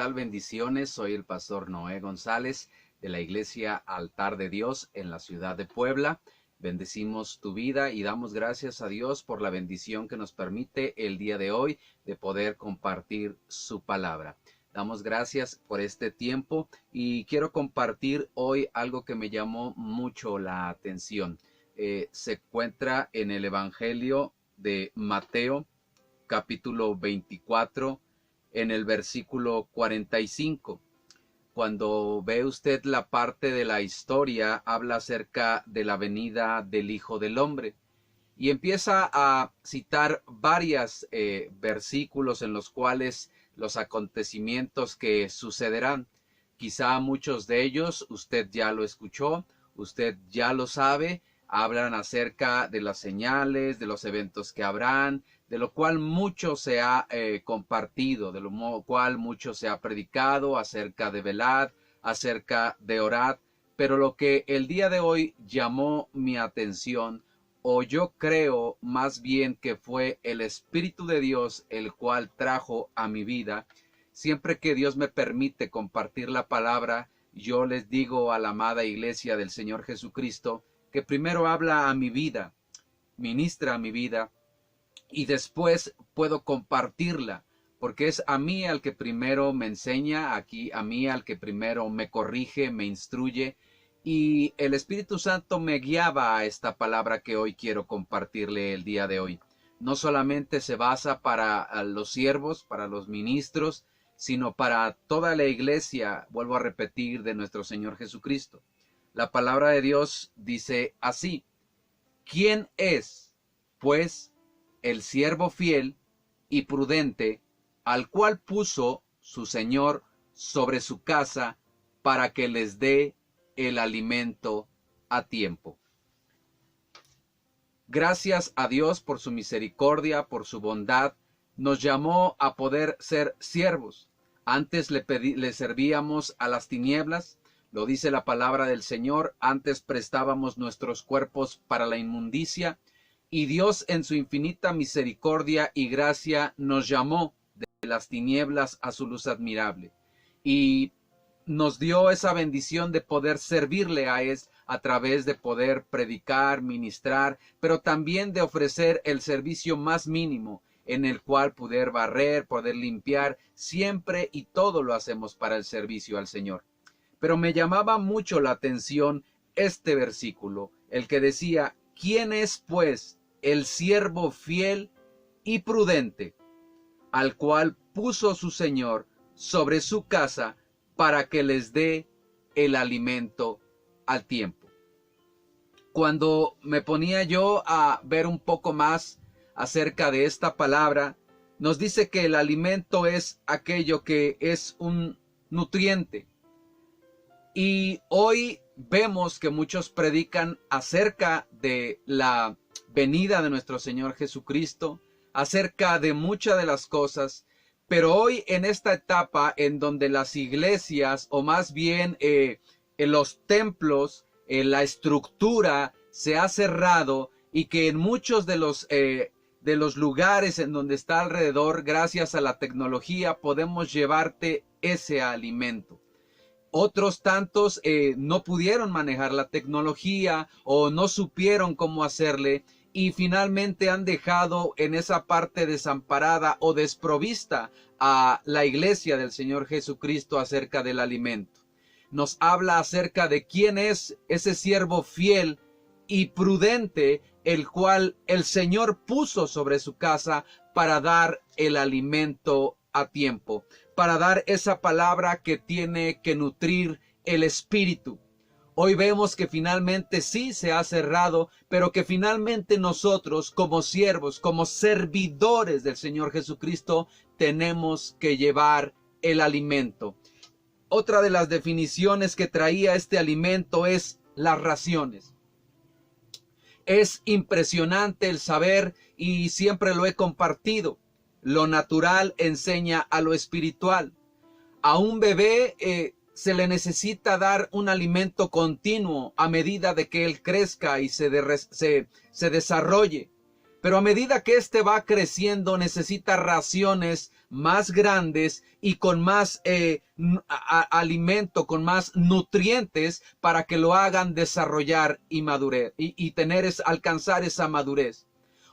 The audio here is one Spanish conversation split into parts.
tal? Bendiciones. Soy el pastor Noé González de la Iglesia Altar de Dios en la ciudad de Puebla. Bendecimos tu vida y damos gracias a Dios por la bendición que nos permite el día de hoy de poder compartir su palabra. Damos gracias por este tiempo y quiero compartir hoy algo que me llamó mucho la atención. Se encuentra en el Evangelio de Mateo, capítulo 24, en el versículo 45. Cuando ve usted la parte de la historia, habla acerca de la venida del Hijo del Hombre y empieza a citar varios versículos en los cuales los acontecimientos que sucederán. Quizá muchos de ellos usted ya lo escuchó, usted ya lo sabe. Hablan acerca de las señales, de los eventos que habrán, de lo cual mucho se ha compartido, de lo cual mucho se ha predicado acerca de velad, acerca de orad. Pero lo que el día de hoy llamó mi atención, o yo creo más bien que fue el Espíritu de Dios el cual trajo a mi vida. Siempre que Dios me permite compartir la palabra, yo les digo a la amada iglesia del Señor Jesucristo, que primero habla a mi vida, ministra a mi vida, y después puedo compartirla, porque es a mí al que primero me enseña, a mí al que primero me corrige, me instruye, y el Espíritu Santo me guiaba a esta palabra que hoy quiero compartirle el día de hoy. No solamente se basa para los siervos, para los ministros, sino para toda la iglesia, vuelvo a repetir, de nuestro Señor Jesucristo. La palabra de Dios dice así: ¿quién es, pues, el siervo fiel y prudente, al cual puso su Señor sobre su casa para que les dé el alimento a tiempo? Gracias a Dios por su misericordia, por su bondad, nos llamó a poder ser siervos. Antes le servíamos a las tinieblas. Lo dice la palabra del Señor, antes prestábamos nuestros cuerpos para la inmundicia, y Dios en su infinita misericordia y gracia nos llamó de las tinieblas a su luz admirable, y nos dio esa bendición de poder servirle a Él a través de poder predicar, ministrar, pero también de ofrecer el servicio más mínimo, en el cual poder barrer, poder limpiar, siempre y todo lo hacemos para el servicio al Señor. Pero me llamaba mucho la atención este versículo, el que decía: ¿quién es pues el siervo fiel y prudente, al cual puso su Señor sobre su casa para que les dé el alimento al tiempo? Cuando me ponía yo a ver un poco más acerca de esta palabra, nos dice que el alimento es aquello que es un nutriente. Y hoy vemos que muchos predican acerca de la venida de nuestro Señor Jesucristo, acerca de muchas de las cosas, pero hoy en esta etapa en donde las iglesias, o más bien en los templos, la estructura se ha cerrado, y que en muchos de los lugares en donde está alrededor, gracias a la tecnología, podemos llevarte ese alimento. Otros tantos no pudieron manejar la tecnología o no supieron cómo hacerle, y finalmente han dejado en esa parte desamparada o desprovista a la iglesia del Señor Jesucristo acerca del alimento. Nos habla acerca de quién es ese siervo fiel y prudente, el cual el Señor puso sobre su casa para dar el alimento a tiempo, para dar esa palabra que tiene que nutrir el espíritu. Hoy vemos que finalmente sí se ha cerrado, pero que finalmente nosotros como siervos, como servidores del Señor Jesucristo, tenemos que llevar el alimento. Otra de las definiciones que traía este alimento es las raciones. Es impresionante el saber, y siempre lo he compartido, lo natural enseña a lo espiritual. A un bebé se le necesita dar un alimento continuo a medida de que él crezca y se desarrolle. Pero a medida que éste va creciendo, necesita raciones más grandes y con más alimento, con más nutrientes para que lo hagan desarrollar y madurez y alcanzar esa madurez.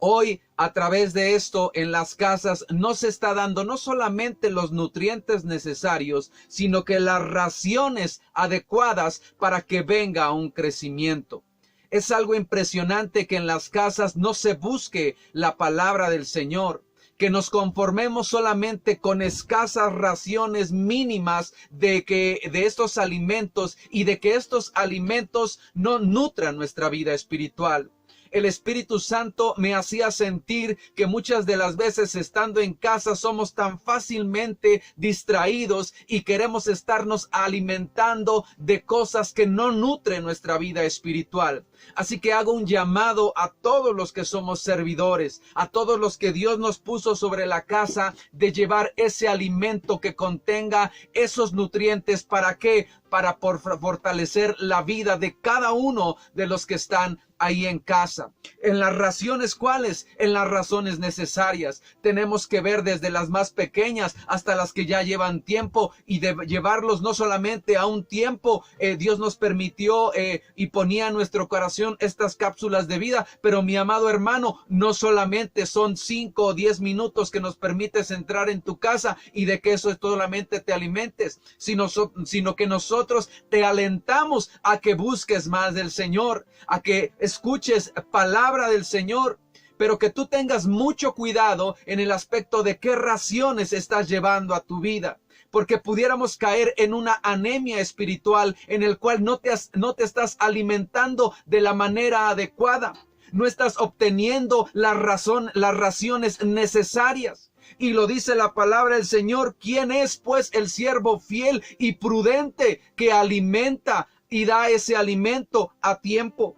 Hoy, a través de esto, en las casas no se está dando no solamente los nutrientes necesarios, sino que las raciones adecuadas para que venga un crecimiento. Es algo impresionante que en las casas no se busque la palabra del Señor, que nos conformemos solamente con escasas raciones mínimas de estos alimentos y de que estos alimentos no nutran nuestra vida espiritual. El Espíritu Santo me hacía sentir que muchas de las veces estando en casa somos tan fácilmente distraídos y queremos estarnos alimentando de cosas que no nutren nuestra vida espiritual. Así que hago un llamado a todos los que somos servidores, a todos los que Dios nos puso sobre la casa, de llevar ese alimento que contenga esos nutrientes. ¿Para qué? Para fortalecer la vida de cada uno de los que están ahí en casa. En las raciones, ¿cuáles? En las razones necesarias. Tenemos que ver desde las más pequeñas hasta las que ya llevan tiempo, y de llevarlos no solamente a un tiempo. Dios nos permitió y ponía en nuestro corazón estas cápsulas de vida, pero mi amado hermano, no solamente son 5 o 10 minutos que nos permites entrar en tu casa y de que eso solamente te alimentes, sino que nosotros te alentamos a que busques más del Señor, a que escuches palabra del Señor, pero que tú tengas mucho cuidado en el aspecto de qué raciones estás llevando a tu vida, porque pudiéramos caer en una anemia espiritual en el cual no te estás alimentando de la manera adecuada, no estás obteniendo las raciones necesarias. Y lo dice la palabra del Señor: ¿quién es pues el siervo fiel y prudente que alimenta y da ese alimento a tiempo?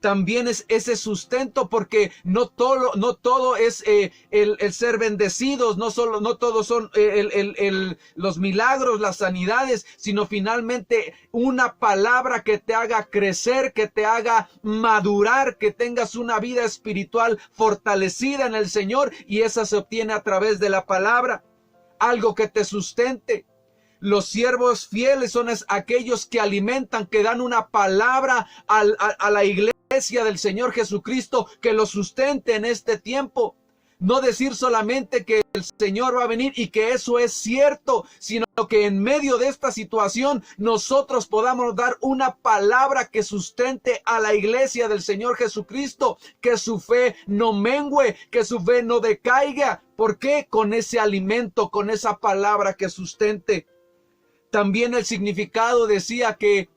También es ese sustento, porque no todo es el ser bendecidos, no todos son los milagros, las sanidades, sino finalmente una palabra que te haga crecer, que te haga madurar, que tengas una vida espiritual fortalecida en el Señor, y esa se obtiene a través de la palabra, algo que te sustente. Los siervos fieles son aquellos que alimentan, que dan una palabra a la iglesia del Señor Jesucristo, que lo sustente en este tiempo. No decir solamente que el Señor va a venir y que eso es cierto, sino que en medio de esta situación nosotros podamos dar una palabra que sustente a la iglesia del Señor Jesucristo, que su fe no mengüe, que su fe no decaiga. ¿Por qué? Con ese alimento, con esa palabra que sustente. También el significado decía que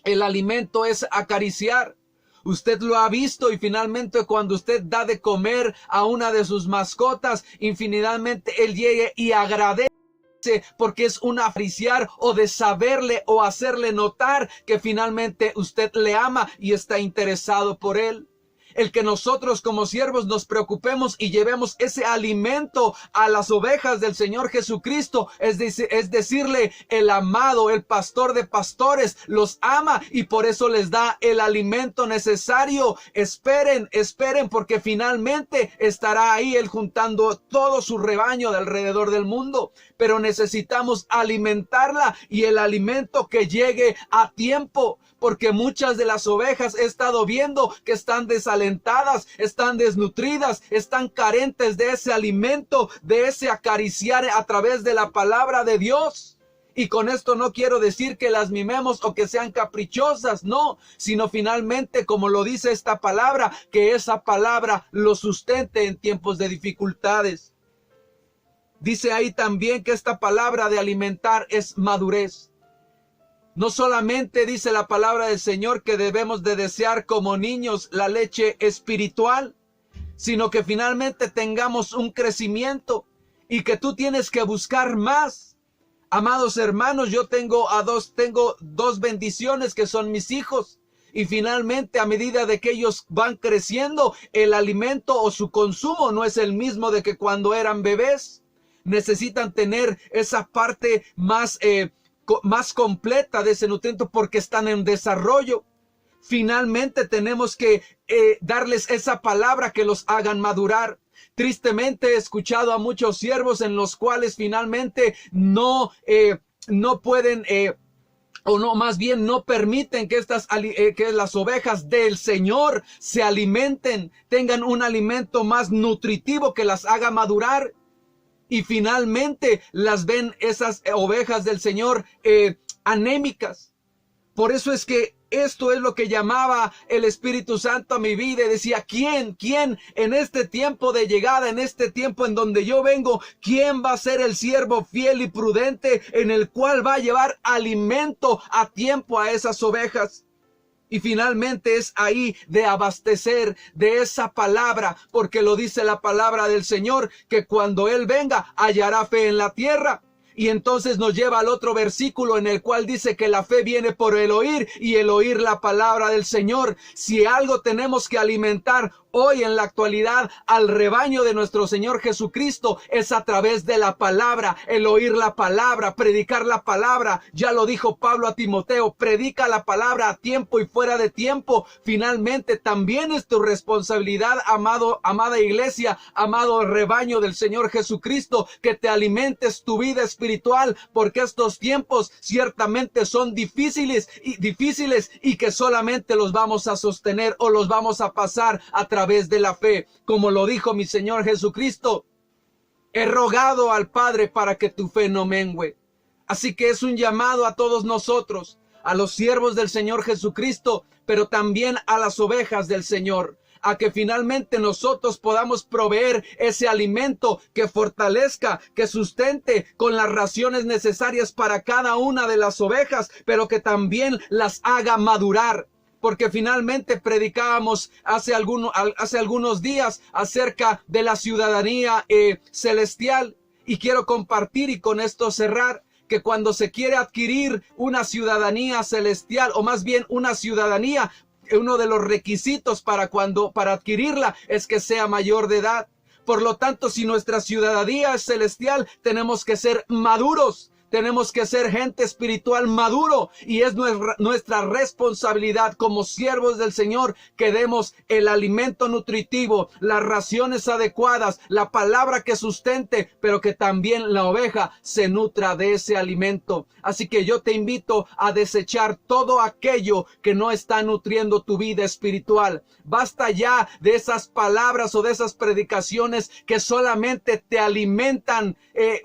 el alimento es acariciar. Usted lo ha visto, y finalmente cuando usted da de comer a una de sus mascotas, infinitamente él llegue y agradece, porque es un acariciar o de saberle o hacerle notar que finalmente usted le ama y está interesado por él. El que nosotros como siervos nos preocupemos y llevemos ese alimento a las ovejas del Señor Jesucristo, es decirle, el amado, el pastor de pastores los ama y por eso les da el alimento necesario. Esperen, porque finalmente estará ahí él juntando todo su rebaño de alrededor del mundo. Pero necesitamos alimentarla, y el alimento que llegue a tiempo, porque muchas de las ovejas he estado viendo que están desalentadas, están desnutridas, están carentes de ese alimento, de ese acariciar a través de la palabra de Dios. Y con esto no quiero decir que las mimemos o que sean caprichosas, no, sino finalmente, como lo dice esta palabra, que esa palabra lo sustente en tiempos de dificultades. Dice ahí también que esta palabra de alimentar es madurez. No solamente dice la palabra del Señor que debemos de desear como niños la leche espiritual, sino que finalmente tengamos un crecimiento y que tú tienes que buscar más. Amados hermanos, yo tengo dos bendiciones que son mis hijos. Y finalmente, a medida de que ellos van creciendo, el alimento o su consumo no es el mismo de que cuando eran bebés. Necesitan tener esa parte más completa de ese nutriente porque están en desarrollo. finalmente tenemos que darles esa palabra que los hagan madurar. Tristemente he escuchado a muchos siervos en los cuales finalmente no pueden o no, más bien no permiten que que las ovejas del Señor se alimenten, tengan un alimento más nutritivo que las haga madurar. Y finalmente las ven esas ovejas del Señor anémicas. Por eso es que esto es lo que llamaba el Espíritu Santo a mi vida y decía, ¿quién en este tiempo de llegada, en este tiempo en donde yo vengo, quién va a ser el siervo fiel y prudente en el cual va a llevar alimento a tiempo a esas ovejas? Y finalmente es ahí de abastecer de esa palabra, porque lo dice la palabra del Señor, que cuando Él venga hallará fe en la tierra. Y entonces nos lleva al otro versículo en el cual dice que la fe viene por el oír y el oír la palabra del Señor. Si algo tenemos que alimentar hoy en la actualidad al rebaño de nuestro Señor Jesucristo es a través de la palabra, el oír la palabra, predicar la palabra. Ya lo dijo Pablo a Timoteo, predica la palabra a tiempo y fuera de tiempo. Finalmente también es tu responsabilidad, amada iglesia, amado rebaño del Señor Jesucristo, que te alimentes tu vida espiritual, porque estos tiempos ciertamente son difíciles y que solamente los vamos a sostener o los vamos a pasar a través de la fe. Como lo dijo mi Señor Jesucristo, he rogado al Padre para que tu fe no mengüe. Así que es un llamado a todos nosotros, a los siervos del Señor Jesucristo, pero también a las ovejas del Señor, a que finalmente nosotros podamos proveer ese alimento que fortalezca, que sustente con las raciones necesarias para cada una de las ovejas, pero que también las haga madurar. Porque finalmente predicábamos hace algunos días acerca de la ciudadanía celestial. Y quiero compartir y con esto cerrar, que cuando se quiere adquirir una ciudadanía celestial, o más bien una ciudadanía, uno de los requisitos para adquirirla es que sea mayor de edad. Por lo tanto, si nuestra ciudadanía es celestial, tenemos que ser maduros. Tenemos que ser gente espiritual maduro, y es nuestra responsabilidad como siervos del Señor que demos el alimento nutritivo, las raciones adecuadas, la palabra que sustente, pero que también la oveja se nutra de ese alimento. Así que yo te invito a desechar todo aquello que no está nutriendo tu vida espiritual. Basta ya de esas palabras o de esas predicaciones que solamente te alimentan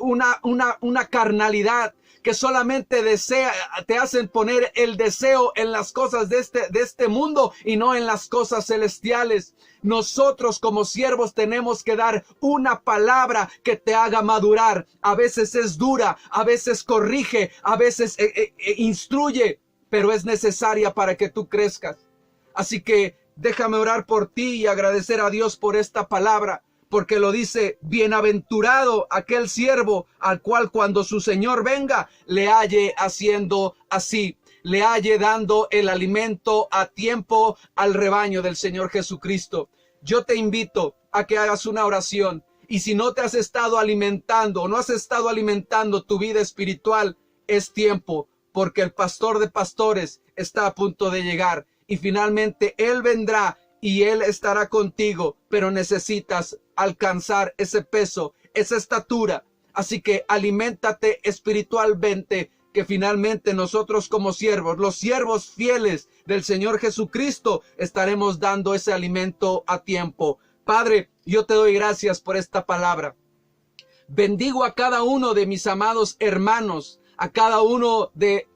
una carnalidad, que solamente te hacen poner el deseo en las cosas de este mundo y no en las cosas celestiales. Nosotros como siervos tenemos que dar una palabra que te haga madurar. A veces es dura, a veces corrige, a veces instruye, pero es necesaria para que tú crezcas. Así que déjame orar por ti y agradecer a Dios por esta palabra. Porque lo dice, bienaventurado aquel siervo al cual cuando su Señor venga le halle haciendo así, le halle dando el alimento a tiempo al rebaño del Señor Jesucristo. Yo te invito a que hagas una oración, y si no te has estado alimentando o no has estado alimentando tu vida espiritual, es tiempo, porque el pastor de pastores está a punto de llegar y finalmente Él vendrá y Él estará contigo, pero necesitas alcanzar ese peso, esa estatura. Así que aliméntate espiritualmente, que finalmente nosotros como siervos, los siervos fieles del Señor Jesucristo, estaremos dando ese alimento a tiempo. Padre, yo te doy gracias por esta palabra. Bendigo a cada uno de mis amados hermanos, a cada uno de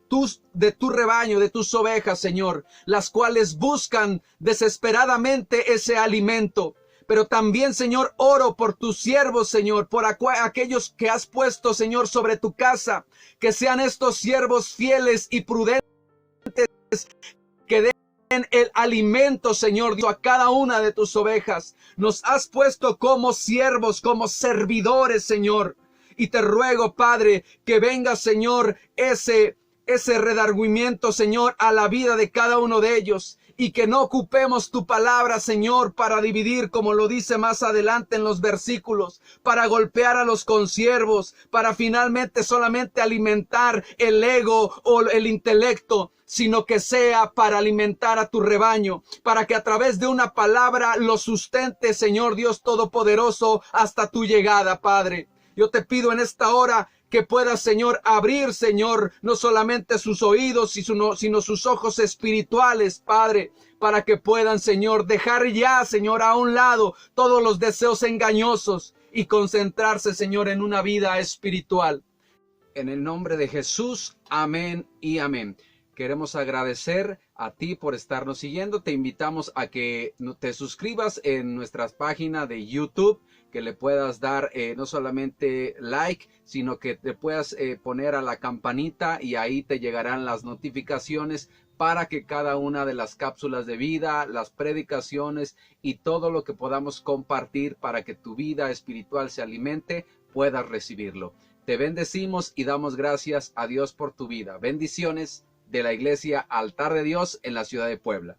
tu rebaño, de tus ovejas, Señor, las cuales buscan desesperadamente ese alimento. Pero también, Señor, oro por tus siervos, Señor, por aquellos que has puesto, Señor, sobre tu casa, que sean estos siervos fieles y prudentes, que den el alimento, Señor, a cada una de tus ovejas. Nos has puesto como siervos, como servidores, Señor. Y te ruego, Padre, que venga, Señor, ese redargüimiento, Señor, a la vida de cada uno de ellos, y que no ocupemos tu palabra, Señor, para dividir, como lo dice más adelante en los versículos, para golpear a los consiervos, para finalmente solamente alimentar el ego o el intelecto, sino que sea para alimentar a tu rebaño, para que a través de una palabra lo sustente, Señor Dios Todopoderoso, hasta tu llegada, Padre. Yo te pido en esta hora que puedas, Señor, abrir, Señor, no solamente sus oídos, sino sus ojos espirituales, Padre, para que puedan, Señor, dejar ya, Señor, a un lado todos los deseos engañosos y concentrarse, Señor, en una vida espiritual. En el nombre de Jesús, amén y amén. Queremos agradecer a ti por estarnos siguiendo. Te invitamos a que te suscribas en nuestras páginas de YouTube, que le puedas dar no solamente like, sino que te puedas poner a la campanita y ahí te llegarán las notificaciones para que cada una de las cápsulas de vida, las predicaciones y todo lo que podamos compartir para que tu vida espiritual se alimente, puedas recibirlo. Te bendecimos y damos gracias a Dios por tu vida. Bendiciones de la Iglesia Altar de Dios en la ciudad de Puebla.